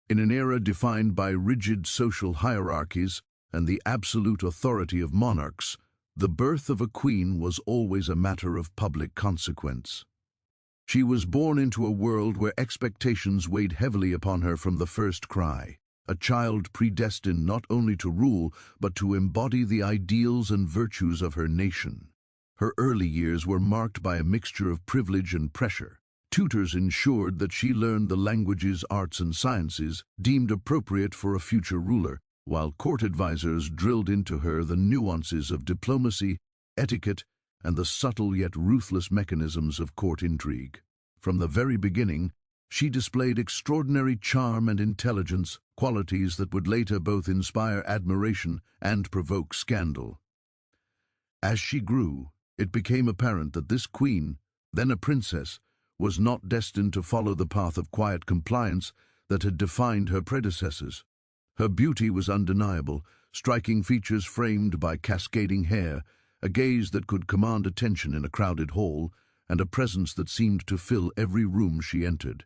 In an era defined by rigid social hierarchies and the absolute authority of monarchs, the birth of a queen was always a matter of public consequence. She was born into a world where expectations weighed heavily upon her from the first cry, a child predestined not only to rule, but to embody the ideals and virtues of her nation. Her early years were marked by a mixture of privilege and pressure. Tutors ensured that she learned the languages, arts, and sciences deemed appropriate for a future ruler, while court advisors drilled into her the nuances of diplomacy, etiquette, and the subtle yet ruthless mechanisms of court intrigue. From the very beginning, she displayed extraordinary charm and intelligence, qualities that would later both inspire admiration and provoke scandal. As she grew, it became apparent that this queen, then a princess, was not destined to follow the path of quiet compliance that had defined her predecessors. Her beauty was undeniable, striking features framed by cascading hair, a gaze that could command attention in a crowded hall, and a presence that seemed to fill every room she entered.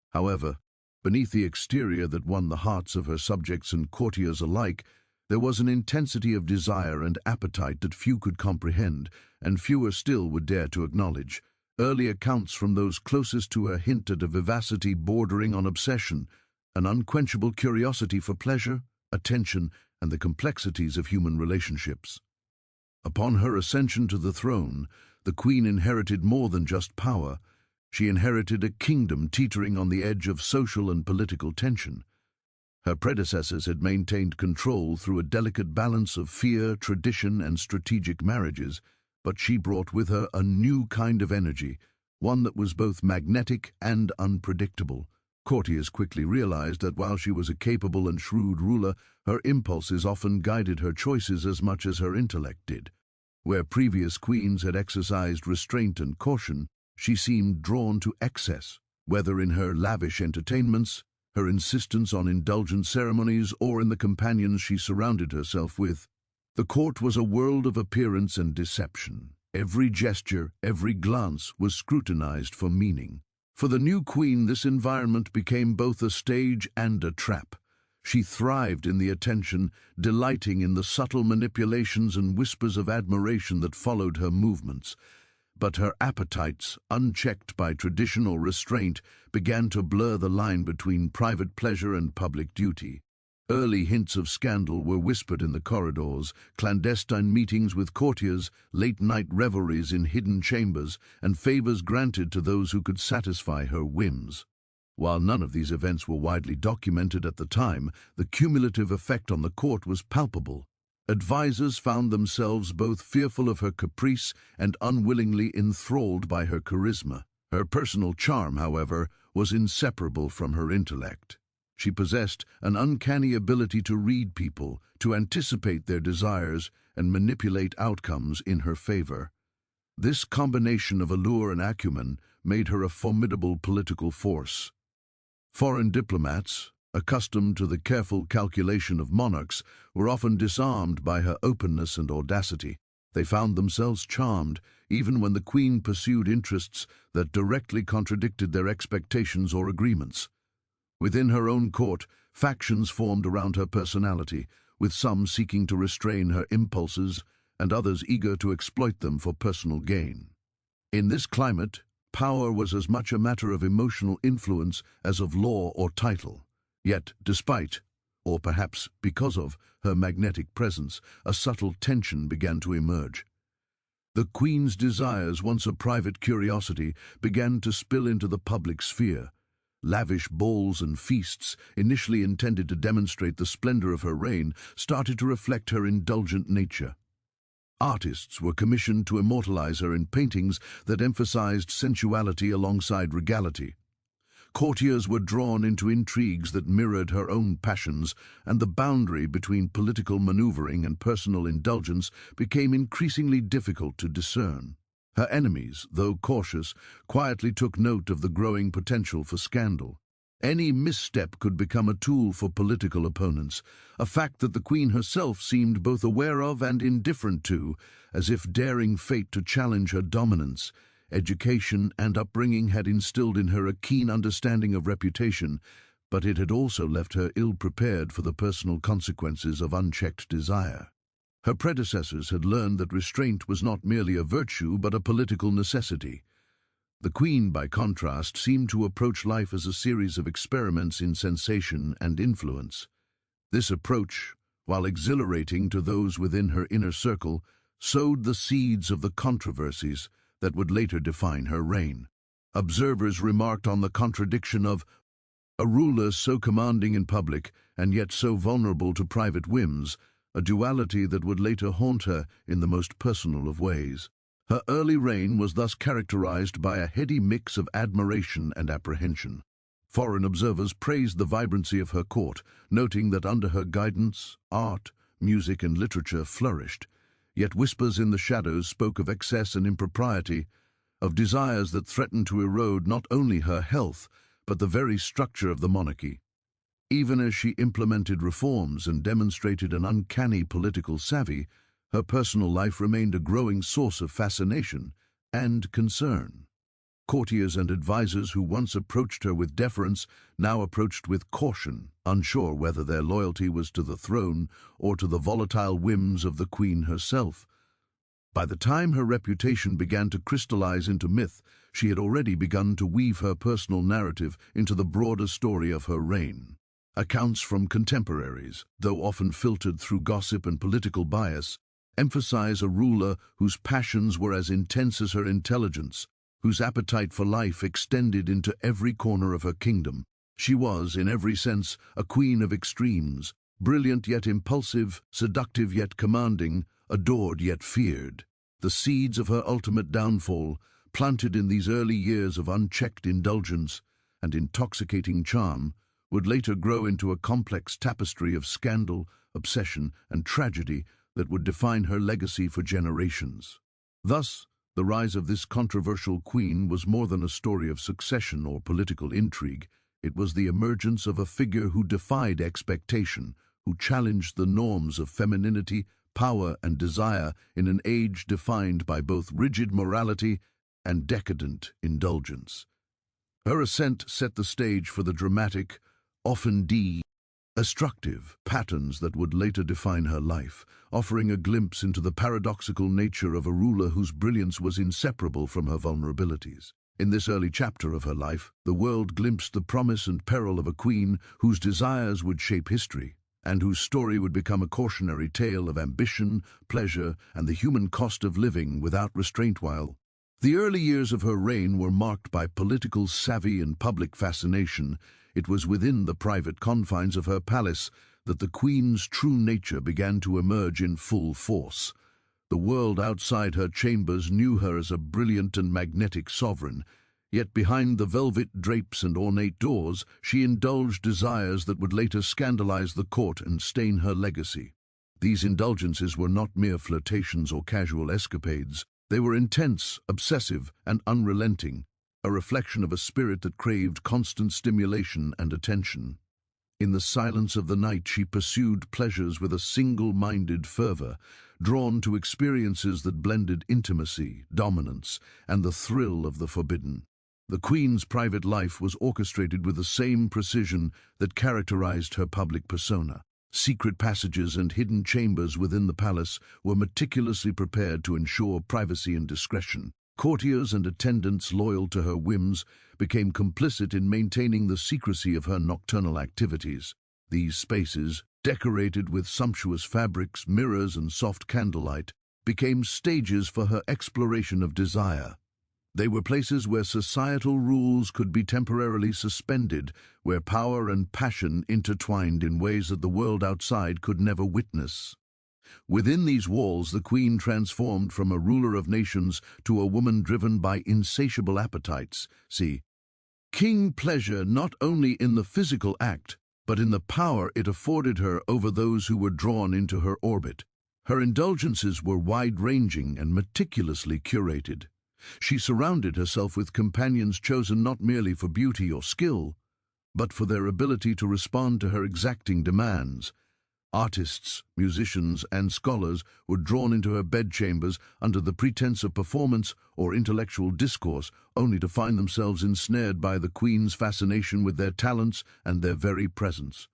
However, beneath the exterior that won the hearts of her subjects and courtiers alike, there was an intensity of desire and appetite that few could comprehend, and fewer still would dare to acknowledge. Early accounts from those closest to her hinted a vivacity bordering on obsession, an unquenchable curiosity for pleasure, attention, and the complexities of human relationships. Upon her ascension to the throne, the queen inherited more than just power. She inherited a kingdom teetering on the edge of social and political tension. Her predecessors had maintained control through a delicate balance of fear, tradition, and strategic marriages, but she brought with her a new kind of energy, one that was both magnetic and unpredictable. Courtiers quickly realized that while she was a capable and shrewd ruler, her impulses often guided her choices as much as her intellect did. Where previous queens had exercised restraint and caution, she seemed drawn to excess, whether in her lavish entertainments, her insistence on indulgent ceremonies, or in the companions she surrounded herself with. The court was a world of appearance and deception. Every gesture, every glance was scrutinized for meaning. For the new queen, this environment became both a stage and a trap. She thrived in the attention, delighting in the subtle manipulations and whispers of admiration that followed her movements. But her appetites, unchecked by tradition or restraint, began to blur the line between private pleasure and public duty. Early hints of scandal were whispered in the corridors, clandestine meetings with courtiers, late-night revelries in hidden chambers, and favors granted to those who could satisfy her whims. While none of these events were widely documented at the time, the cumulative effect on the court was palpable. Advisors found themselves both fearful of her caprice and unwillingly enthralled by her charisma. Her personal charm, however, was inseparable from her intellect. She possessed an uncanny ability to read people, to anticipate their desires, and manipulate outcomes in her favor. This combination of allure and acumen made her a formidable political force. Foreign diplomats, accustomed to the careful calculation of monarchs, were often disarmed by her openness and audacity. They found themselves charmed, even when the queen pursued interests that directly contradicted their expectations or agreements. Within her own court, factions formed around her personality, with some seeking to restrain her impulses and others eager to exploit them for personal gain. In this climate, power was as much a matter of emotional influence as of law or title. Yet, despite, or perhaps because of, her magnetic presence, a subtle tension began to emerge. The queen's desires, once a private curiosity, began to spill into the public sphere. Lavish balls and feasts, initially intended to demonstrate the splendor of her reign, started to reflect her indulgent nature. Artists were commissioned to immortalize her in paintings that emphasized sensuality alongside regality. Courtiers were drawn into intrigues that mirrored her own passions, and the boundary between political maneuvering and personal indulgence became increasingly difficult to discern. Her enemies, though cautious, quietly took note of the growing potential for scandal. Any misstep could become a tool for political opponents, a fact that the queen herself seemed both aware of and indifferent to, as if daring fate to challenge her dominance. Education and upbringing had instilled in her a keen understanding of reputation, but it had also left her ill-prepared for the personal consequences of unchecked desire. Her predecessors had learned that restraint was not merely a virtue but a political necessity. The Queen, by contrast, seemed to approach life as a series of experiments in sensation and influence. This approach, while exhilarating to those within her inner circle, sowed the seeds of the controversies that would later define her reign. Observers remarked on the contradiction of a ruler so commanding in public and yet so vulnerable to private whims, a duality that would later haunt her in the most personal of ways. Her early reign was thus characterized by a heady mix of admiration and apprehension. Foreign observers praised the vibrancy of her court, noting that under her guidance, art, music, and literature flourished. Yet whispers in the shadows spoke of excess and impropriety, of desires that threatened to erode not only her health, but the very structure of the monarchy. Even as she implemented reforms and demonstrated an uncanny political savvy, her personal life remained a growing source of fascination and concern. Courtiers and advisers who once approached her with deference now approached with caution, unsure whether their loyalty was to the throne or to the volatile whims of the Queen herself. By the time her reputation began to crystallize into myth, she had already begun to weave her personal narrative into the broader story of her reign. Accounts from contemporaries, though often filtered through gossip and political bias, emphasize a ruler whose passions were as intense as her intelligence, whose appetite for life extended into every corner of her kingdom. She was, in every sense, a queen of extremes, brilliant yet impulsive, seductive yet commanding, adored yet feared. The seeds of her ultimate downfall, planted in these early years of unchecked indulgence and intoxicating charm, would later grow into a complex tapestry of scandal, obsession, and tragedy that would define her legacy for generations. Thus, the rise of this controversial queen was more than a story of succession or political intrigue. It was the emergence of a figure who defied expectation, who challenged the norms of femininity, power, and desire in an age defined by both rigid morality and decadent indulgence. Her ascent set the stage for the dramatic, often destructive patterns that would later define her life, offering a glimpse into the paradoxical nature of a ruler whose brilliance was inseparable from her vulnerabilities. In this early chapter of her life, the world glimpsed the promise and peril of a queen whose desires would shape history, and whose story would become a cautionary tale of ambition, pleasure, and the human cost of living without restraint. While the early years of her reign were marked by political savvy and public fascination, it was within the private confines of her palace that the Queen's true nature began to emerge in full force. The world outside her chambers knew her as a brilliant and magnetic sovereign, yet behind the velvet drapes and ornate doors she indulged desires that would later scandalize the court and stain her legacy. These indulgences were not mere flirtations or casual escapades. They were intense, obsessive, and unrelenting, a reflection of a spirit that craved constant stimulation and attention. In the silence of the night she pursued pleasures with a single-minded fervor, drawn to experiences that blended intimacy, dominance, and the thrill of the forbidden. The Queen's private life was orchestrated with the same precision that characterized her public persona. Secret passages and hidden chambers within the palace were meticulously prepared to ensure privacy and discretion. Courtiers and attendants loyal to her whims became complicit in maintaining the secrecy of her nocturnal activities. These spaces, decorated with sumptuous fabrics, mirrors, and soft candlelight, became stages for her exploration of desire. They were places where societal rules could be temporarily suspended, where power and passion intertwined in ways that the world outside could never witness. Within these walls, the Queen transformed from a ruler of nations to a woman driven by insatiable appetites. See, King pleasure not only in the physical act, but in the power it afforded her over those who were drawn into her orbit. Her indulgences were wide-ranging and meticulously curated. She surrounded herself with companions chosen not merely for beauty or skill, but for their ability to respond to her exacting demands. Artists, musicians, and scholars were drawn into her bedchambers under the pretense of performance or intellectual discourse, only to find themselves ensnared by the queen's fascination with their talents and their very presence.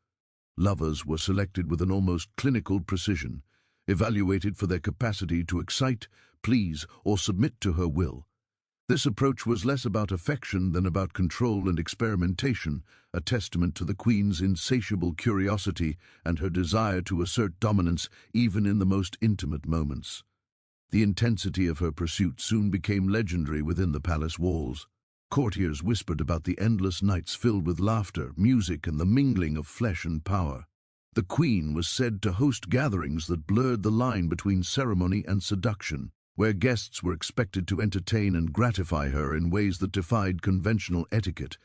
Lovers were selected with an almost clinical precision, evaluated for their capacity to excite, please, or submit to her will. This approach was less about affection than about control and experimentation, a testament to the queen's insatiable curiosity and her desire to assert dominance even in the most intimate moments. The intensity of her pursuit soon became legendary within the palace walls. Courtiers whispered about the endless nights filled with laughter, music, and the mingling of flesh and power. The queen was said to host gatherings that blurred the line between ceremony and seduction, where guests were expected to entertain and gratify her in ways that defied conventional etiquette.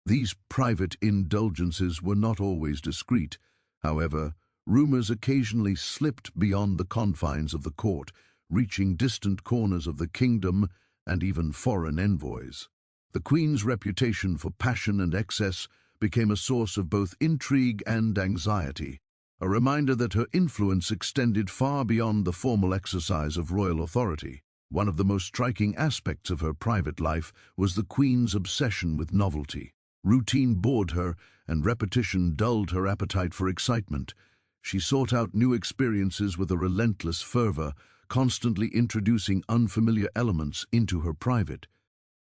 These private indulgences were not always discreet. However, rumors occasionally slipped beyond the confines of the court, reaching distant corners of the kingdom and even foreign envoys. The queen's reputation for passion and excess became a source of both intrigue and anxiety, a reminder that her influence extended far beyond the formal exercise of royal authority. One of the most striking aspects of her private life was the queen's obsession with novelty. Routine bored her, and repetition dulled her appetite for excitement. She sought out new experiences with a relentless fervor, constantly introducing unfamiliar elements into her private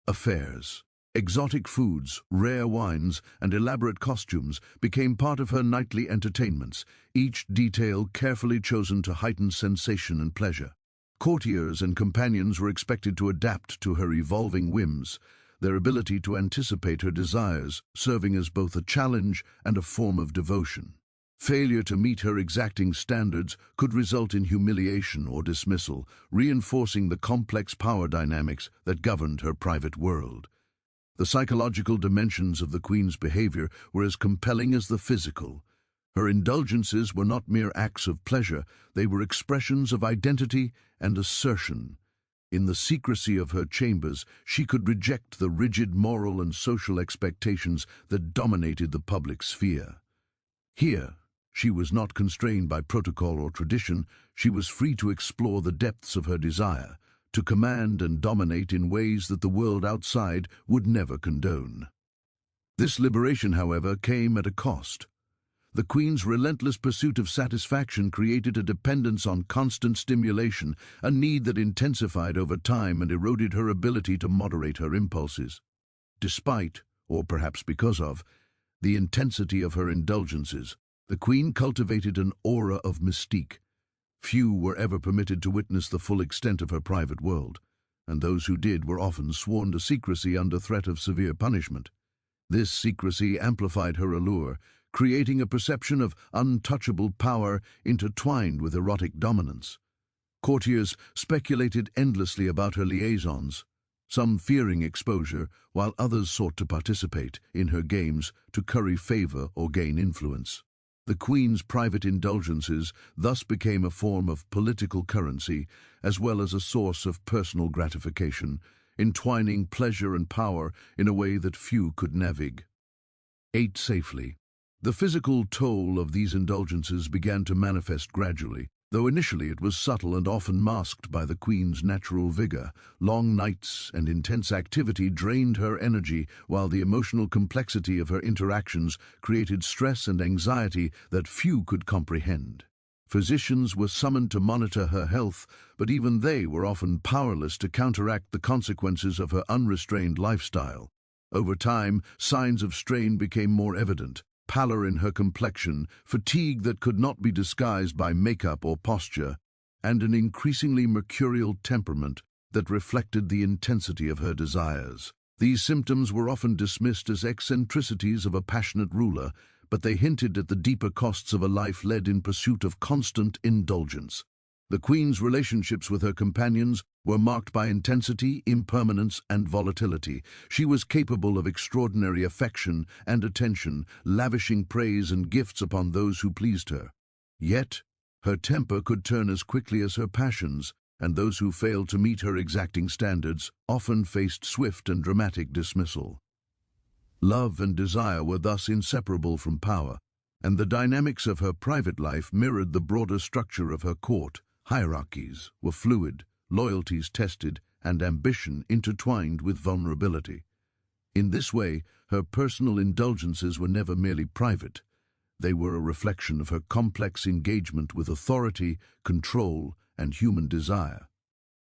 affairs. Exotic foods, rare wines, and elaborate costumes became part of her nightly entertainments, each detail carefully chosen to heighten sensation and pleasure. Courtiers and companions were expected to adapt to her evolving whims, their ability to anticipate her desires serving as both a challenge and a form of devotion. Failure to meet her exacting standards could result in humiliation or dismissal, reinforcing the complex power dynamics that governed her private world. The psychological dimensions of the queen's behavior were as compelling as the physical. Her indulgences were not mere acts of pleasure, they were expressions of identity and assertion. In the secrecy of her chambers, she could reject the rigid moral and social expectations that dominated the public sphere. Here, she was not constrained by protocol or tradition, she was free to explore the depths of her desire, to command and dominate in ways that the world outside would never condone. This liberation, however, came at a cost. The queen's relentless pursuit of satisfaction created a dependence on constant stimulation, a need that intensified over time and eroded her ability to moderate her impulses. Despite, or perhaps because of, the intensity of her indulgences, the queen cultivated an aura of mystique. Few were ever permitted to witness the full extent of her private world, and those who did were often sworn to secrecy under threat of severe punishment. This secrecy amplified her allure, creating a perception of untouchable power intertwined with erotic dominance. Courtiers speculated endlessly about her liaisons, some fearing exposure, while others sought to participate in her games to curry favor or gain influence. The queen's private indulgences thus became a form of political currency, as well as a source of personal gratification, entwining pleasure and power in a way that few could navigate. Ate safely. The physical toll of these indulgences began to manifest gradually, though initially it was subtle and often masked by the queen's natural vigor. Long nights and intense activity drained her energy, while the emotional complexity of her interactions created stress and anxiety that few could comprehend. Physicians were summoned to monitor her health, but even they were often powerless to counteract the consequences of her unrestrained lifestyle. Over time, signs of strain became more evident. Pallor in her complexion, fatigue that could not be disguised by makeup or posture, and an increasingly mercurial temperament that reflected the intensity of her desires. These symptoms were often dismissed as eccentricities of a passionate ruler, but they hinted at the deeper costs of a life led in pursuit of constant indulgence. The queen's relationships with her companions were marked by intensity, impermanence, and volatility. She was capable of extraordinary affection and attention, lavishing praise and gifts upon those who pleased her. Yet, her temper could turn as quickly as her passions, and those who failed to meet her exacting standards often faced swift and dramatic dismissal. Love and desire were thus inseparable from power. and the dynamics of her private life mirrored the broader structure of her court. Hierarchies were fluid, loyalties tested, and ambition intertwined with vulnerability. In this way, her personal indulgences were never merely private. They were a reflection of her complex engagement with authority, control, and human desire.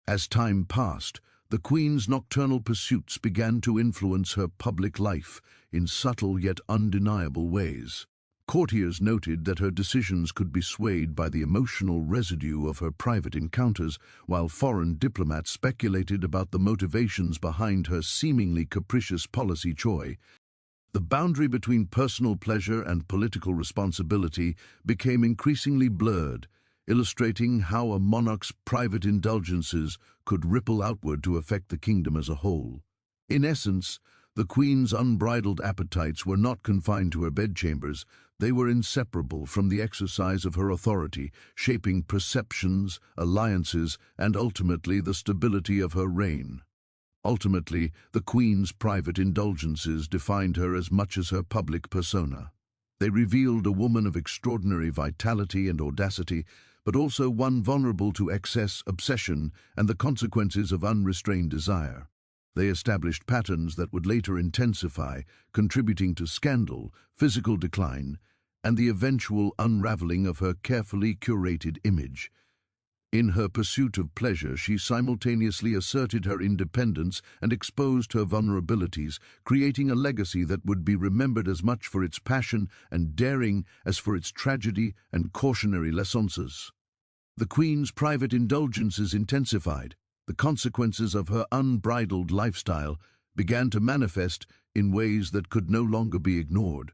As time passed, the Queen's nocturnal pursuits began to influence her public life in subtle yet undeniable ways. Courtiers noted that her decisions could be swayed by the emotional residue of her private encounters, while foreign diplomats speculated about the motivations behind her seemingly capricious policy choice. The boundary between personal pleasure and political responsibility became increasingly blurred, illustrating how a monarch's private indulgences could ripple outward to affect the kingdom as a whole. In essence, the Queen's unbridled appetites were not confined to her bedchambers. They were inseparable from the exercise of her authority, shaping perceptions, alliances, and ultimately the stability of her reign. Ultimately, the Queen's private indulgences defined her as much as her public persona. They revealed a woman of extraordinary vitality and audacity, but also one vulnerable to excess, obsession, and the consequences of unrestrained desire. They established patterns that would later intensify, contributing to scandal, physical decline, and the eventual unraveling of her carefully curated image. In her pursuit of pleasure, she simultaneously asserted her independence and exposed her vulnerabilities, creating a legacy that would be remembered as much for its passion and daring as for its tragedy and cautionary lessons. The Queen's private indulgences intensified. The consequences of her unbridled lifestyle began to manifest in ways that could no longer be ignored.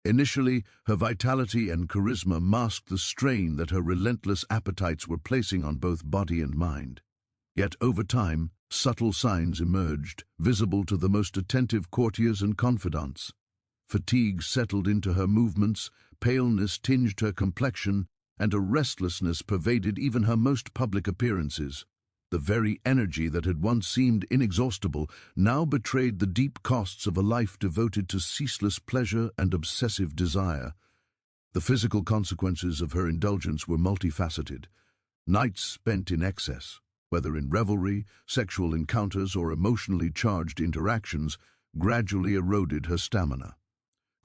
Initially, her vitality and charisma masked the strain that her relentless appetites were placing on both body and mind. Yet over time, subtle signs emerged, visible to the most attentive courtiers and confidants. Fatigue settled into her movements, paleness tinged her complexion, and a restlessness pervaded even her most public appearances. The very energy that had once seemed inexhaustible now betrayed the deep costs of a life devoted to ceaseless pleasure and obsessive desire. The physical consequences of her indulgence were multifaceted. Nights spent in excess, whether in revelry, sexual encounters, or emotionally charged interactions, gradually eroded her stamina.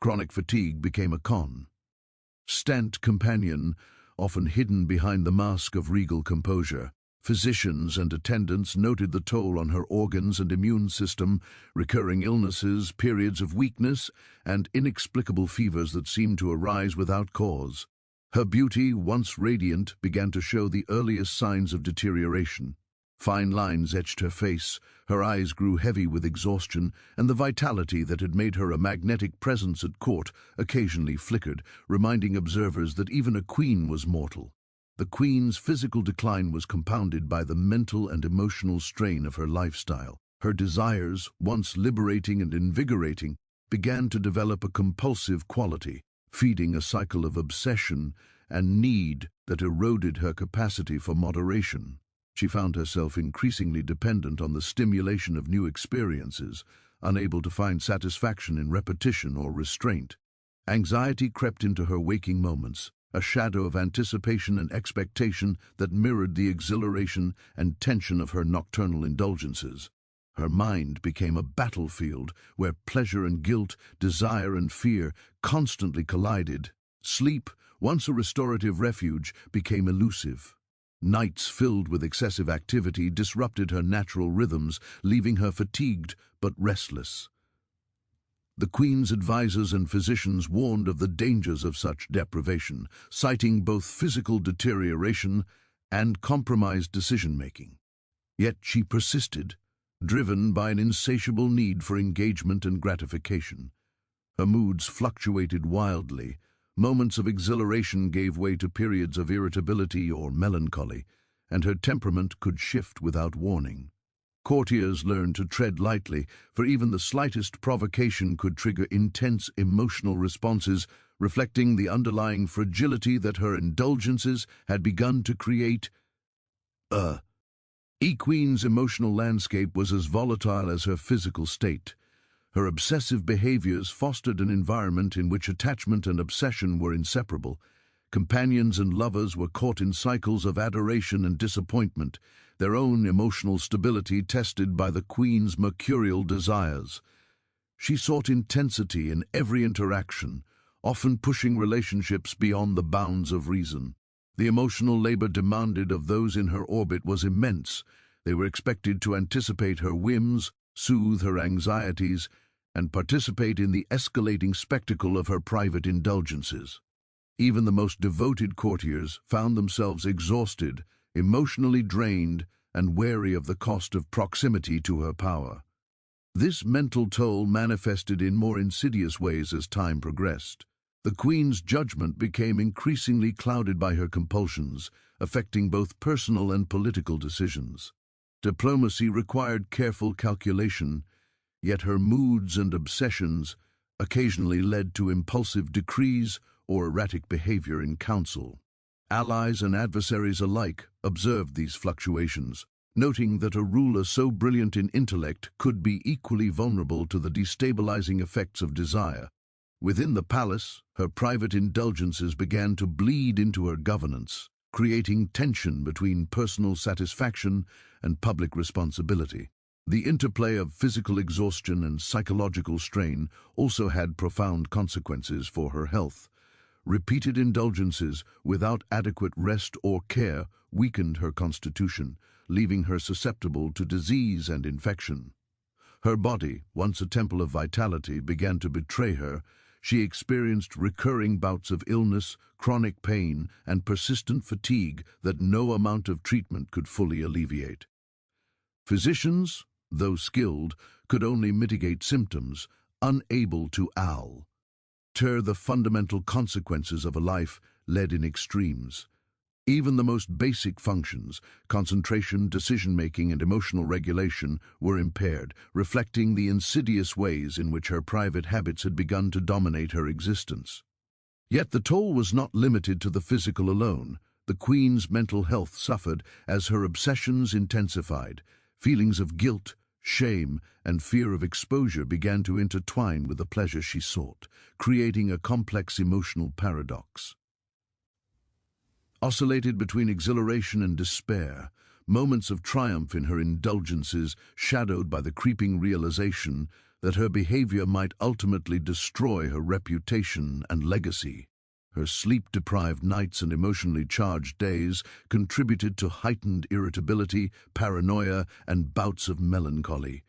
Chronic fatigue became a constant companion, often hidden behind the mask of regal composure. Physicians and attendants noted the toll on her organs and immune system, recurring illnesses, periods of weakness, and inexplicable fevers that seemed to arise without cause. Her beauty, once radiant, began to show the earliest signs of deterioration. Fine lines etched her face, her eyes grew heavy with exhaustion, and the vitality that had made her a magnetic presence at court occasionally flickered, reminding observers that even a queen was mortal. The Queen's physical decline was compounded by the mental and emotional strain of her lifestyle. Her desires, once liberating and invigorating, began to develop a compulsive quality, feeding a cycle of obsession and need that eroded her capacity for moderation. She found herself increasingly dependent on the stimulation of new experiences, unable to find satisfaction in repetition or restraint. Anxiety crept into her waking moments, a shadow of anticipation and expectation that mirrored the exhilaration and tension of her nocturnal indulgences. Her mind became a battlefield where pleasure and guilt, desire and fear constantly collided. Sleep, once a restorative refuge, became elusive. Nights filled with excessive activity disrupted her natural rhythms, leaving her fatigued but restless. The Queen's advisors and physicians warned of the dangers of such deprivation, citing both physical deterioration and compromised decision-making. Yet she persisted, driven by an insatiable need for engagement and gratification. Her moods fluctuated wildly. Moments of exhilaration gave way to periods of irritability or melancholy, and her temperament could shift without warning. Courtiers learned to tread lightly, for even the slightest provocation could trigger intense emotional responses, reflecting the underlying fragility that her indulgences had begun to create. Queen's emotional landscape was as volatile as her physical state. Her obsessive behaviors fostered an environment in which attachment and obsession were inseparable. Companions and lovers were caught in cycles of adoration and disappointment, their own emotional stability tested by the Queen's mercurial desires. She sought intensity in every interaction, often pushing relationships beyond the bounds of reason. The emotional labor demanded of those in her orbit was immense. They were expected to anticipate her whims, soothe her anxieties, and participate in the escalating spectacle of her private indulgences. Even the most devoted courtiers found themselves exhausted, emotionally drained, and wary of the cost of proximity to her power. This mental toll manifested in more insidious ways as time progressed. The Queen's judgment became increasingly clouded by her compulsions, affecting both personal and political decisions. Diplomacy required careful calculation, yet her moods and obsessions occasionally led to impulsive decrees or erratic behavior in council. Allies and adversaries alike observed these fluctuations, noting that a ruler so brilliant in intellect could be equally vulnerable to the destabilizing effects of desire. Within the palace, her private indulgences began to bleed into her governance, creating tension between personal satisfaction and public responsibility. The interplay of physical exhaustion and psychological strain also had profound consequences for her health. Repeated indulgences without adequate rest or care weakened her constitution, leaving her susceptible to disease and infection. Her body, once a temple of vitality, began to betray her. She experienced recurring bouts of illness, chronic pain, and persistent fatigue that no amount of treatment could fully alleviate. Physicians, though skilled, could only mitigate symptoms, unable to alter the fundamental consequences of a life led in extremes. Even the most basic functions, concentration, decision-making, and emotional regulation, were impaired, reflecting the insidious ways in which her private habits had begun to dominate her existence. Yet the toll was not limited to the physical alone. The Queen's mental health suffered as her obsessions intensified. Feelings of guilt, shame, and fear of exposure began to intertwine with the pleasure she sought, creating a complex emotional paradox. Oscillated between exhilaration and despair, moments of triumph in her indulgences shadowed by the creeping realization that her behavior might ultimately destroy her reputation and legacy. Her sleep-deprived nights and emotionally charged days contributed to heightened irritability, paranoia, and bouts of melancholy.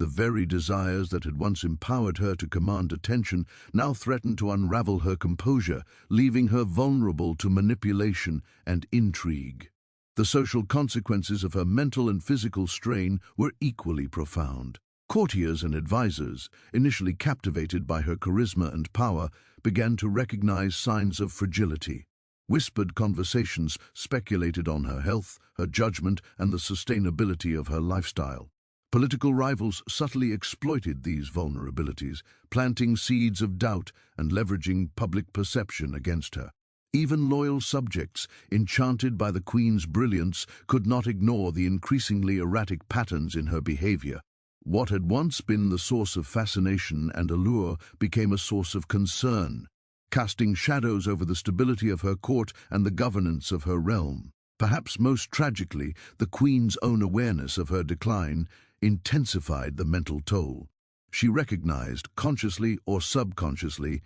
The very desires that had once empowered her to command attention now threatened to unravel her composure, leaving her vulnerable to manipulation and intrigue. The social consequences of her mental and physical strain were equally profound. Courtiers and advisors, initially captivated by her charisma and power, began to recognize signs of fragility. Whispered conversations speculated on her health, her judgment, and the sustainability of her lifestyle. Political rivals subtly exploited these vulnerabilities, planting seeds of doubt and leveraging public perception against her. Even loyal subjects, enchanted by the Queen's brilliance, could not ignore the increasingly erratic patterns in her behavior. What had once been the source of fascination and allure became a source of concern, casting shadows over the stability of her court and the governance of her realm. Perhaps most tragically, the Queen's own awareness of her decline intensified the mental toll. She recognized, consciously or subconsciously,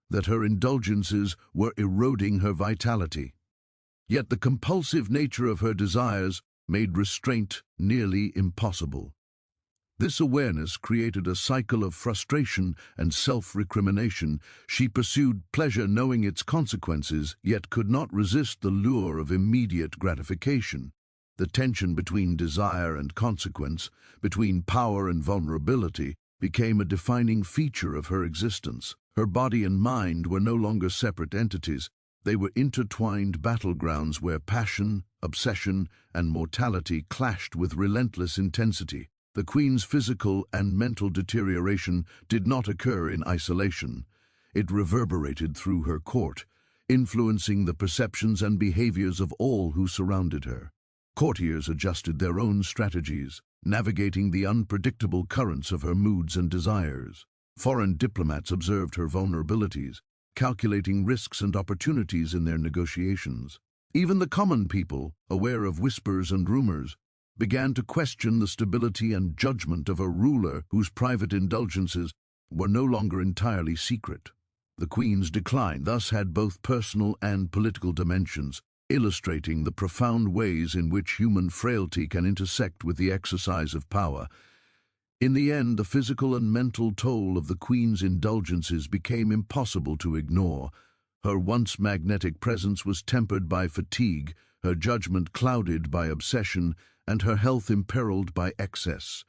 that her indulgences were eroding her vitality. Yet the compulsive nature of her desires made restraint nearly impossible. This awareness created a cycle of frustration and self-recrimination. She pursued pleasure knowing its consequences, yet could not resist the lure of immediate gratification. The tension between desire and consequence, between power and vulnerability, became a defining feature of her existence. Her body and mind were no longer separate entities. They were intertwined battlegrounds where passion, obsession, and mortality clashed with relentless intensity. The Queen's physical and mental deterioration did not occur in isolation. It reverberated through her court, influencing the perceptions and behaviors of all who surrounded her. Courtiers adjusted their own strategies, navigating the unpredictable currents of her moods and desires. Foreign diplomats observed her vulnerabilities, calculating risks and opportunities in their negotiations. Even the common people, aware of whispers and rumors, began to question the stability and judgment of a ruler whose private indulgences were no longer entirely secret. The Queen's decline thus had both personal and political dimensions, illustrating the profound ways in which human frailty can intersect with the exercise of power. In the end, the physical and mental toll of the Queen's indulgences became impossible to ignore. Her once magnetic presence was tempered by fatigue, her judgment clouded by obsession, and her health imperiled by excess.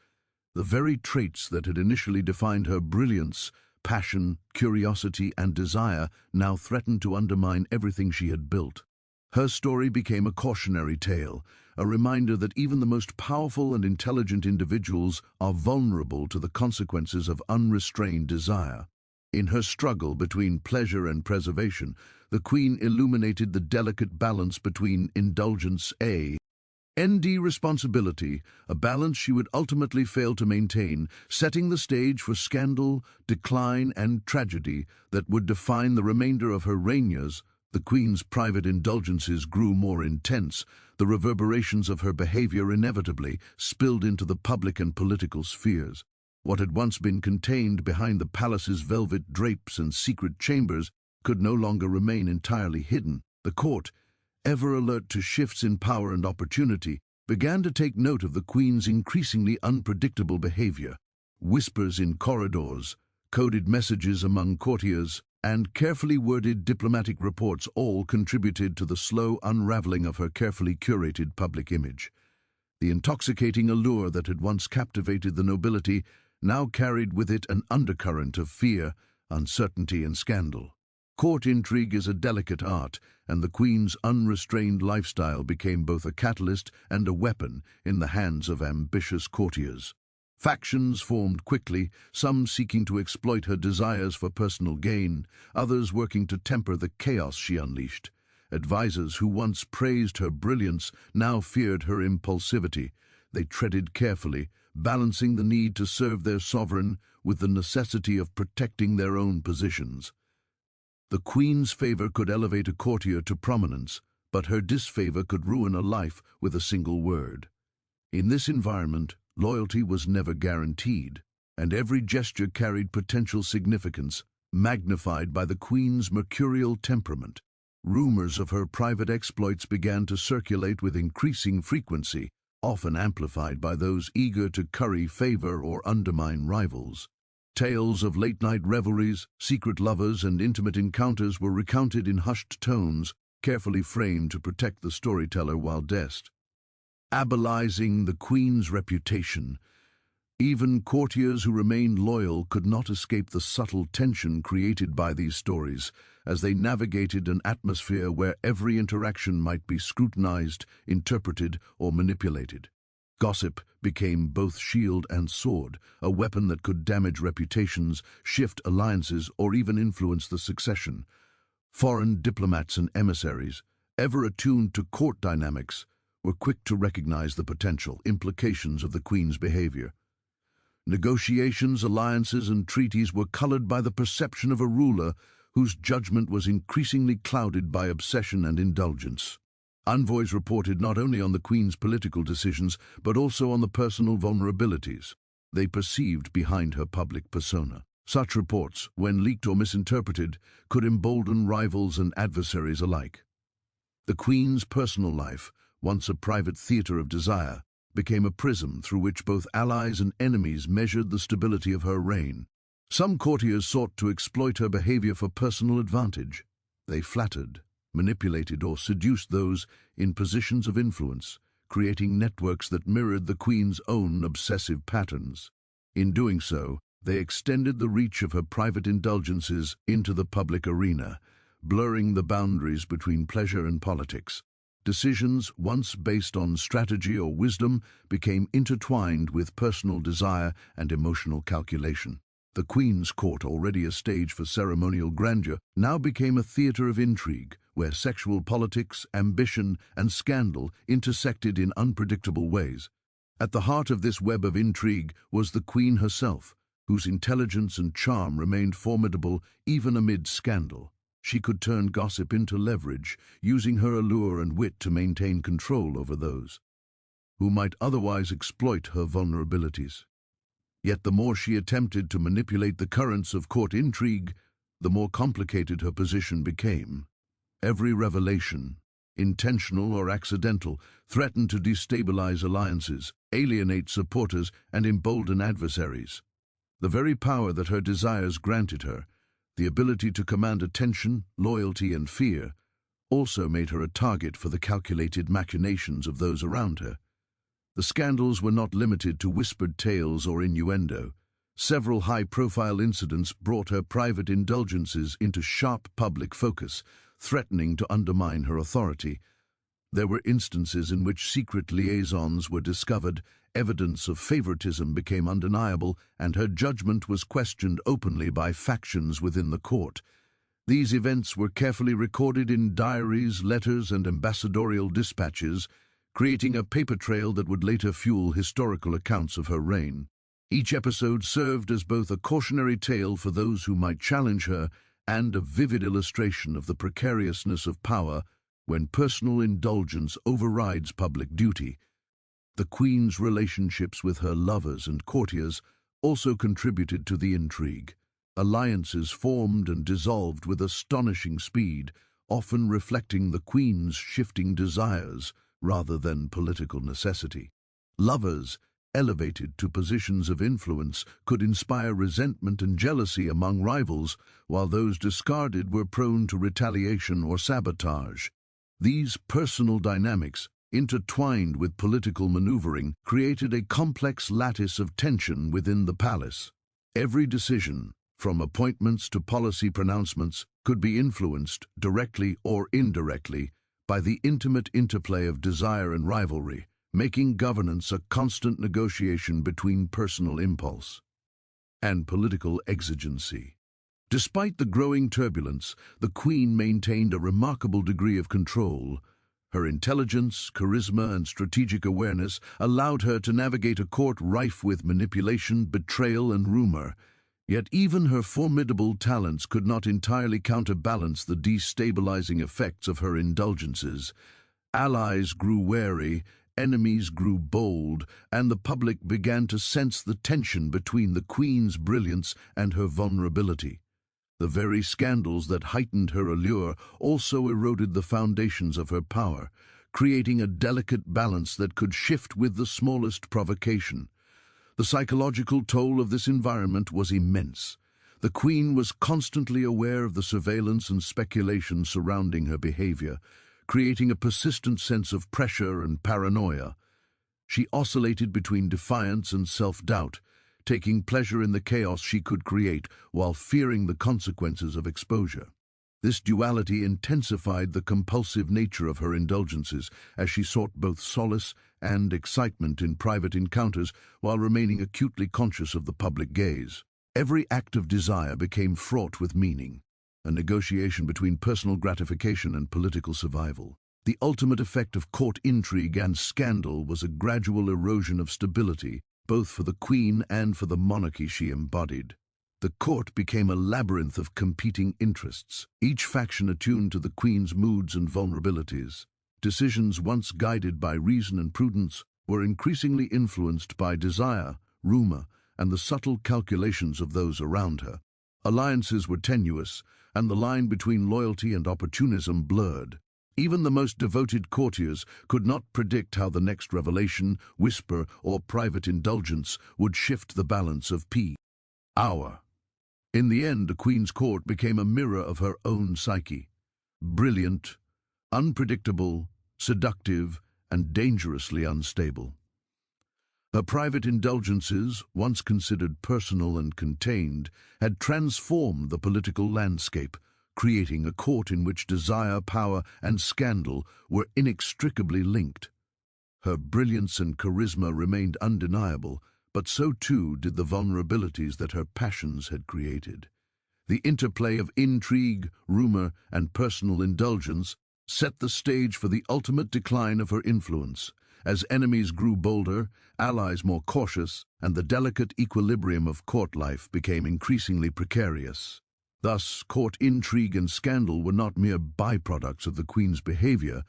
The very traits that had initially defined her brilliance, passion, curiosity, and desire now threatened to undermine everything she had built. Her story became a cautionary tale, a reminder that even the most powerful and intelligent individuals are vulnerable to the consequences of unrestrained desire. In her struggle between pleasure and preservation, the Queen illuminated the delicate balance between indulgence and responsibility, a balance she would ultimately fail to maintain, setting the stage for scandal, decline, and tragedy that would define the remainder of her reign years. The Queen's private indulgences grew more intense. The reverberations of her behavior inevitably spilled into the public and political spheres. What had once been contained behind the palace's velvet drapes and secret chambers could no longer remain entirely hidden. The court, ever alert to shifts in power and opportunity, began to take note of the Queen's increasingly unpredictable behavior. Whispers in corridors, coded messages among courtiers, and carefully worded diplomatic reports all contributed to the slow unraveling of her carefully curated public image. The intoxicating allure that had once captivated the nobility now carried with it an undercurrent of fear, uncertainty, and scandal. Court intrigue is a delicate art, and the Queen's unrestrained lifestyle became both a catalyst and a weapon in the hands of ambitious courtiers. Factions formed quickly, some seeking to exploit her desires for personal gain, others working to temper the chaos she unleashed. Advisors who once praised her brilliance now feared her impulsivity. They treaded carefully, balancing the need to serve their sovereign with the necessity of protecting their own positions. The Queen's favor could elevate a courtier to prominence, but her disfavor could ruin a life with a single word. In this environment, loyalty was never guaranteed, and every gesture carried potential significance, magnified by the Queen's mercurial temperament. Rumors of her private exploits began to circulate with increasing frequency, often amplified by those eager to curry favor or undermine rivals. Tales of late-night revelries, secret lovers, and intimate encounters were recounted in hushed tones, carefully framed to protect the storyteller while destabilizing the Queen's reputation. Even courtiers who remained loyal could not escape the subtle tension created by these stories, as they navigated an atmosphere where every interaction might be scrutinized, interpreted, or manipulated. Gossip became both shield and sword, a weapon that could damage reputations, shift alliances, or even influence the succession. Foreign diplomats and emissaries, ever attuned to court dynamics, were quick to recognize the potential implications of the Queen's behavior. Negotiations, alliances, and treaties were colored by the perception of a ruler whose judgment was increasingly clouded by obsession and indulgence. Envoys reported not only on the Queen's political decisions, but also on the personal vulnerabilities they perceived behind her public persona. Such reports, when leaked or misinterpreted, could embolden rivals and adversaries alike. The Queen's personal life, once a private theater of desire, became a prism through which both allies and enemies measured the stability of her reign. Some courtiers sought to exploit her behavior for personal advantage. They flattered, manipulated, or seduced those in positions of influence, creating networks that mirrored the Queen's own obsessive patterns. In doing so, they extended the reach of her private indulgences into the public arena, blurring the boundaries between pleasure and politics. Decisions, once based on strategy or wisdom, became intertwined with personal desire and emotional calculation. The Queen's court, already a stage for ceremonial grandeur, now became a theater of intrigue, where sexual politics, ambition, and scandal intersected in unpredictable ways. At the heart of this web of intrigue was the Queen herself, whose intelligence and charm remained formidable even amid scandal. She could turn gossip into leverage, using her allure and wit to maintain control over those who might otherwise exploit her vulnerabilities. Yet the more she attempted to manipulate the currents of court intrigue, the more complicated her position became. Every revelation, intentional or accidental, threatened to destabilize alliances, alienate supporters, and embolden adversaries. The very power that her desires granted her, the ability to command attention, loyalty, and fear, also made her a target for the calculated machinations of those around her. The scandals were not limited to whispered tales or innuendo. Several high-profile incidents brought her private indulgences into sharp public focus, threatening to undermine her authority. There were instances in which secret liaisons were discovered, evidence of favoritism became undeniable, and her judgment was questioned openly by factions within the court. These events were carefully recorded in diaries, letters, and ambassadorial dispatches, creating a paper trail that would later fuel historical accounts of her reign. Each episode served as both a cautionary tale for those who might challenge her and a vivid illustration of the precariousness of power when personal indulgence overrides public duty. The Queen's relationships with her lovers and courtiers also contributed to the intrigue. Alliances formed and dissolved with astonishing speed, often reflecting the Queen's shifting desires rather than political necessity. Lovers, elevated to positions of influence, could inspire resentment and jealousy among rivals, while those discarded were prone to retaliation or sabotage. These personal dynamics, intertwined with political maneuvering, created a complex lattice of tension within the palace. Every decision, from appointments to policy pronouncements, could be influenced, directly or indirectly, by the intimate interplay of desire and rivalry, making governance a constant negotiation between personal impulse and political exigency. Despite the growing turbulence, the Queen maintained a remarkable degree of control. Her intelligence, charisma, and strategic awareness allowed her to navigate a court rife with manipulation, betrayal, and rumor. Yet even her formidable talents could not entirely counterbalance the destabilizing effects of her indulgences. Allies grew wary, enemies grew bold, and the public began to sense the tension between the Queen's brilliance and her vulnerability. The very scandals that heightened her allure also eroded the foundations of her power, creating a delicate balance that could shift with the smallest provocation. The psychological toll of this environment was immense. The Queen was constantly aware of the surveillance and speculation surrounding her behavior, creating a persistent sense of pressure and paranoia. She oscillated between defiance and self-doubt, taking pleasure in the chaos she could create while fearing the consequences of exposure. This duality intensified the compulsive nature of her indulgences as she sought both solace and excitement in private encounters while remaining acutely conscious of the public gaze. Every act of desire became fraught with meaning, a negotiation between personal gratification and political survival. The ultimate effect of court intrigue and scandal was a gradual erosion of stability, both for the Queen and for the monarchy she embodied. The court became a labyrinth of competing interests, each faction attuned to the Queen's moods and vulnerabilities. Decisions once guided by reason and prudence were increasingly influenced by desire, rumor, and the subtle calculations of those around her. Alliances were tenuous, and the line between loyalty and opportunism blurred. Even the most devoted courtiers could not predict how the next revelation, whisper, or private indulgence would shift the balance of power. In the end, the Queen's court became a mirror of her own psyche. Brilliant, unpredictable, seductive, and dangerously unstable. Her private indulgences, once considered personal and contained, had transformed the political landscape, creating a court in which desire, power, and scandal were inextricably linked. Her brilliance and charisma remained undeniable, but so too did the vulnerabilities that her passions had created. The interplay of intrigue, rumor, and personal indulgence set the stage for the ultimate decline of her influence. As enemies grew bolder, allies more cautious, and the delicate equilibrium of court life became increasingly precarious. Thus, court intrigue and scandal were not mere byproducts of the Queen's behavior,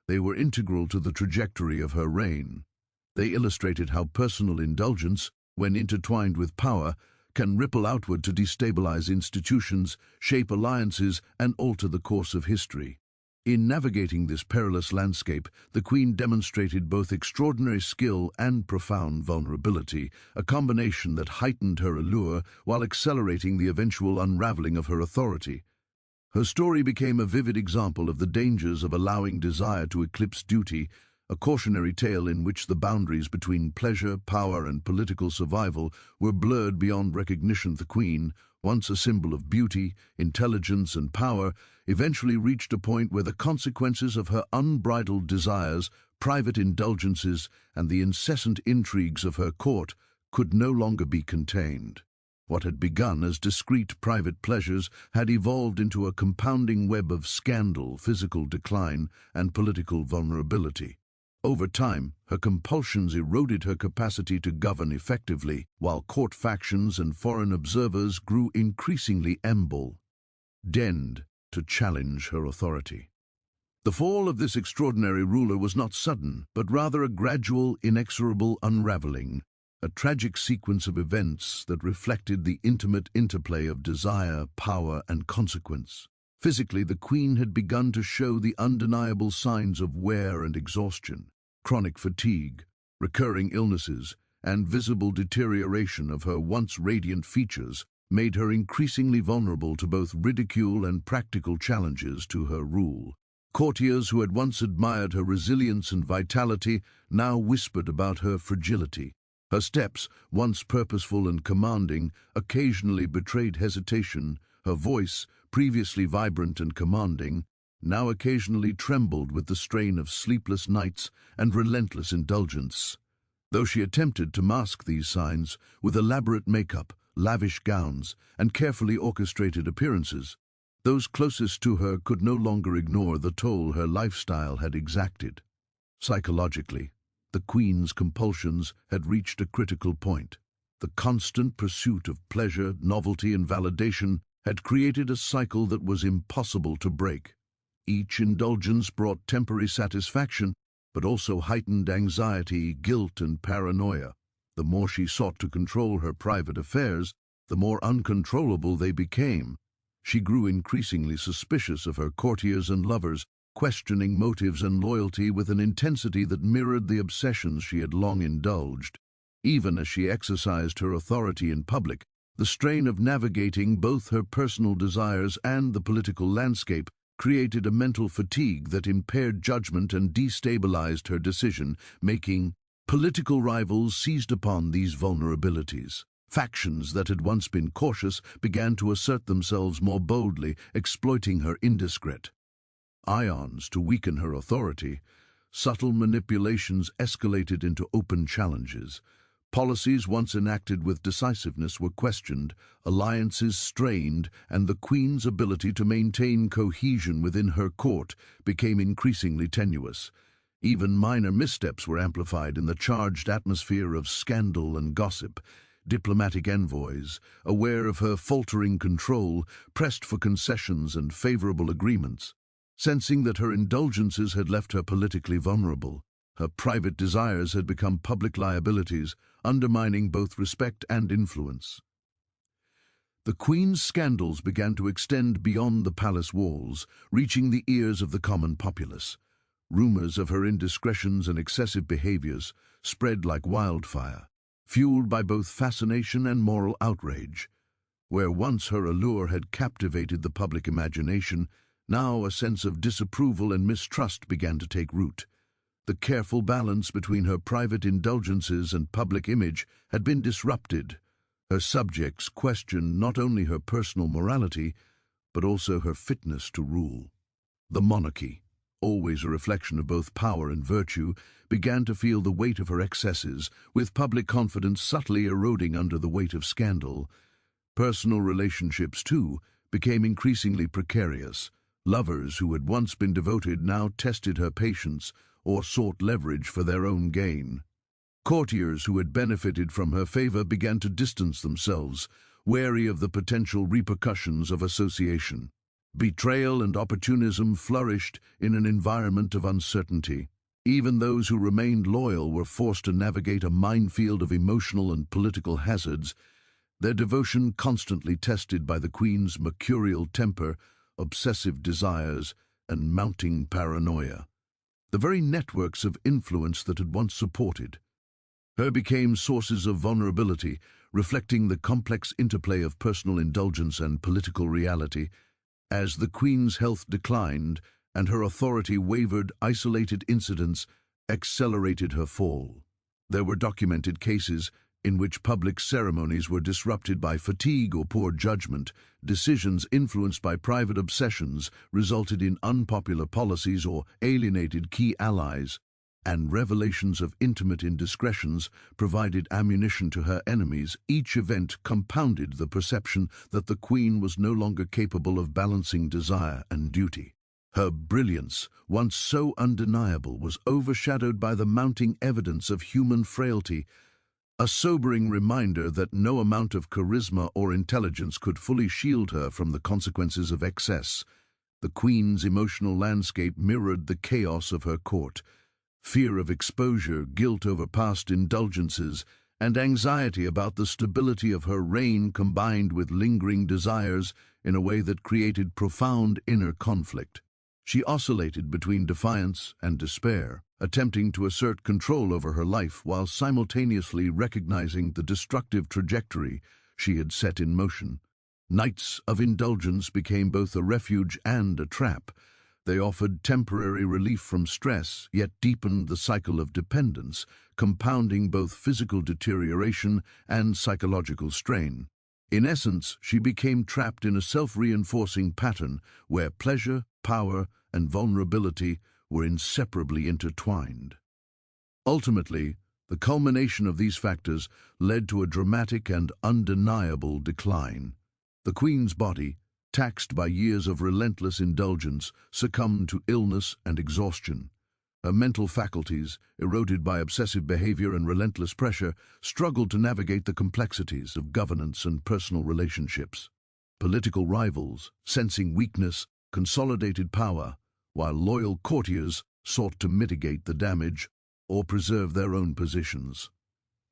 they were integral to the trajectory of her reign. They illustrated how personal indulgence, when intertwined with power, can ripple outward to destabilize institutions, shape alliances, and alter the course of history. In navigating this perilous landscape, the Queen demonstrated both extraordinary skill and profound vulnerability, a combination that heightened her allure while accelerating the eventual unraveling of her authority. Her story became a vivid example of the dangers of allowing desire to eclipse duty, a cautionary tale in which the boundaries between pleasure, power, and political survival were blurred beyond recognition. The Queen, once a symbol of beauty, intelligence, and power, eventually reached a point where the consequences of her unbridled desires, private indulgences, and the incessant intrigues of her court could no longer be contained. What had begun as discreet private pleasures had evolved into a compounding web of scandal, physical decline, and political vulnerability. Over time, her compulsions eroded her capacity to govern effectively, while court factions and foreign observers grew increasingly emboldened to challenge her authority. The fall of this extraordinary ruler was not sudden, but rather a gradual, inexorable unraveling, a tragic sequence of events that reflected the intimate interplay of desire, power, and consequence. Physically, the Queen had begun to show the undeniable signs of wear and exhaustion. Chronic fatigue, recurring illnesses, and visible deterioration of her once radiant features made her increasingly vulnerable to both ridicule and practical challenges to her rule. Courtiers who had once admired her resilience and vitality now whispered about her fragility. Her steps, once purposeful and commanding, occasionally betrayed hesitation. Her voice, previously vibrant and commanding, now occasionally trembled with the strain of sleepless nights and relentless indulgence. Though she attempted to mask these signs with elaborate makeup, lavish gowns, and carefully orchestrated appearances, those closest to her could no longer ignore the toll her lifestyle had exacted. Psychologically, the Queen's compulsions had reached a critical point. The constant pursuit of pleasure, novelty, and validation had created a cycle that was impossible to break. Each indulgence brought temporary satisfaction, but also heightened anxiety, guilt, and paranoia. The more she sought to control her private affairs, the more uncontrollable they became. She grew increasingly suspicious of her courtiers and lovers, questioning motives and loyalty with an intensity that mirrored the obsessions she had long indulged. Even as she exercised her authority in public, the strain of navigating both her personal desires and the political landscape created a mental fatigue that impaired judgment and destabilized her decision-making. Political rivals seized upon these vulnerabilities. Factions that had once been cautious began to assert themselves more boldly, exploiting her indiscreet ions to weaken her authority. Subtle manipulations escalated into open challenges. Policies once enacted with decisiveness were questioned, alliances strained, and the Queen's ability to maintain cohesion within her court became increasingly tenuous. Even minor missteps were amplified in the charged atmosphere of scandal and gossip. Diplomatic envoys, aware of her faltering control, pressed for concessions and favorable agreements. Sensing that her indulgences had left her politically vulnerable, her private desires had become public liabilities, undermining both respect and influence. The Queen's scandals began to extend beyond the palace walls, reaching the ears of the common populace. Rumors of her indiscretions and excessive behaviors spread like wildfire, fueled by both fascination and moral outrage. Where once her allure had captivated the public imagination, now a sense of disapproval and mistrust began to take root. The careful balance between her private indulgences and public image had been disrupted. Her subjects questioned not only her personal morality, but also her fitness to rule. The monarchy, always a reflection of both power and virtue, began to feel the weight of her excesses, with public confidence subtly eroding under the weight of scandal. Personal relationships, too, became increasingly precarious. Lovers who had once been devoted now tested her patience or sought leverage for their own gain. Courtiers who had benefited from her favor began to distance themselves, wary of the potential repercussions of association. Betrayal and opportunism flourished in an environment of uncertainty. Even those who remained loyal were forced to navigate a minefield of emotional and political hazards, their devotion constantly tested by the Queen's mercurial temper, obsessive desires, and mounting paranoia. The very networks of influence that had once supported her became sources of vulnerability, reflecting the complex interplay of personal indulgence and political reality. As the Queen's health declined and her authority wavered, isolated incidents accelerated her fall. There were documented cases in which public ceremonies were disrupted by fatigue or poor judgment. Decisions influenced by private obsessions resulted in unpopular policies or alienated key allies, and revelations of intimate indiscretions provided ammunition to her enemies. Each event compounded the perception that the Queen was no longer capable of balancing desire and duty. Her brilliance, once so undeniable, was overshadowed by the mounting evidence of human frailty, a sobering reminder that no amount of charisma or intelligence could fully shield her from the consequences of excess. The Queen's emotional landscape mirrored the chaos of her court. Fear of exposure, guilt over past indulgences, and anxiety about the stability of her reign combined with lingering desires in a way that created profound inner conflict. She oscillated between defiance and despair, attempting to assert control over her life while simultaneously recognizing the destructive trajectory she had set in motion. Nights of indulgence became both a refuge and a trap. They offered temporary relief from stress, yet deepened the cycle of dependence, compounding both physical deterioration and psychological strain. In essence, she became trapped in a self-reinforcing pattern where pleasure, power, and vulnerability were inseparably intertwined. Ultimately, the culmination of these factors led to a dramatic and undeniable decline. The Queen's body, taxed by years of relentless indulgence, succumbed to illness and exhaustion. Her mental faculties, eroded by obsessive behavior and relentless pressure, struggled to navigate the complexities of governance and personal relationships. Political rivals, sensing weakness, consolidated power, while loyal courtiers sought to mitigate the damage or preserve their own positions.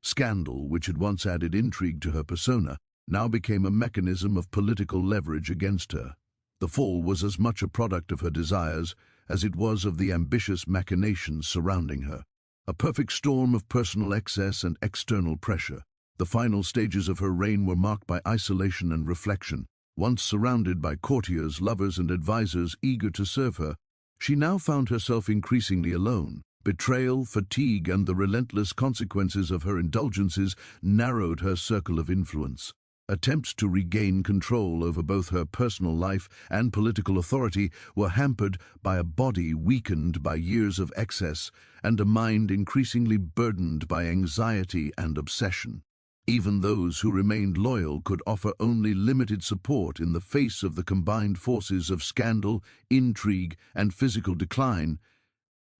Scandal, which had once added intrigue to her persona, now became a mechanism of political leverage against her. The fall was as much a product of her desires as it was of the ambitious machinations surrounding her. A perfect storm of personal excess and external pressure. The final stages of her reign were marked by isolation and reflection. Once surrounded by courtiers, lovers, and advisors eager to serve her, she now found herself increasingly alone. Betrayal, fatigue, and the relentless consequences of her indulgences narrowed her circle of influence. Attempts to regain control over both her personal life and political authority were hampered by a body weakened by years of excess and a mind increasingly burdened by anxiety and obsession. Even those who remained loyal could offer only limited support in the face of the combined forces of scandal, intrigue, and physical decline.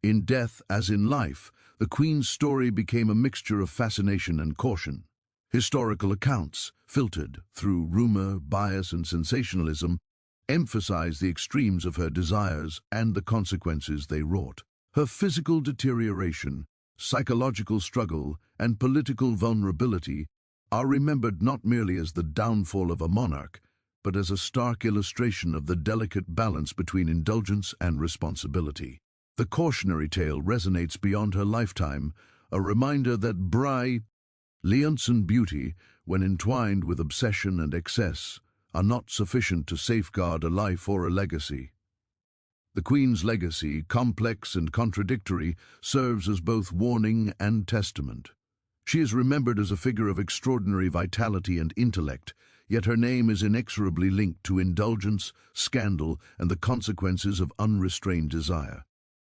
In death as in life, the Queen's story became a mixture of fascination and caution. Historical accounts, filtered through rumor, bias, and sensationalism, emphasize the extremes of her desires and the consequences they wrought. Her physical deterioration, psychological struggle, and political vulnerability are remembered not merely as the downfall of a monarch, but as a stark illustration of the delicate balance between indulgence and responsibility. The cautionary tale resonates beyond her lifetime, a reminder that brilliance and beauty, when entwined with obsession and excess, are not sufficient to safeguard a life or a legacy. The Queen's legacy, complex and contradictory, serves as both warning and testament. She is remembered as a figure of extraordinary vitality and intellect, yet her name is inexorably linked to indulgence, scandal, and the consequences of unrestrained desire.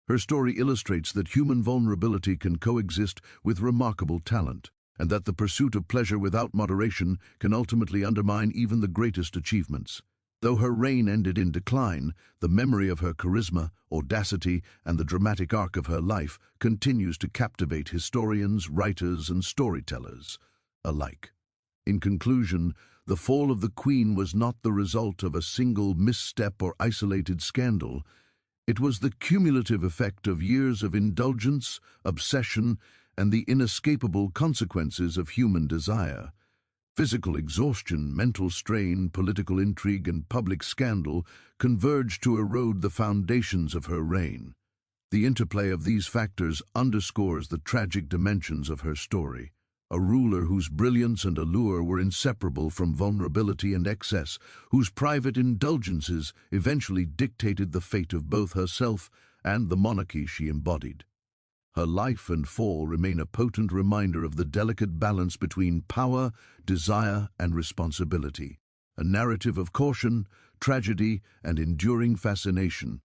Her story illustrates that human vulnerability can coexist with remarkable talent, and that the pursuit of pleasure without moderation can ultimately undermine even the greatest achievements. Though her reign ended in decline, the memory of her charisma, audacity, and the dramatic arc of her life continues to captivate historians, writers, and storytellers alike. In conclusion, the fall of the Queen was not the result of a single misstep or isolated scandal. It was the cumulative effect of years of indulgence, obsession, and the inescapable consequences of human desire. Physical exhaustion, mental strain, political intrigue, and public scandal converged to erode the foundations of her reign. The interplay of these factors underscores the tragic dimensions of her story. A ruler whose brilliance and allure were inseparable from vulnerability and excess, whose private indulgences eventually dictated the fate of both herself and the monarchy she embodied. Her life and fall remain a potent reminder of the delicate balance between power, desire, and responsibility, a narrative of caution, tragedy, and enduring fascination.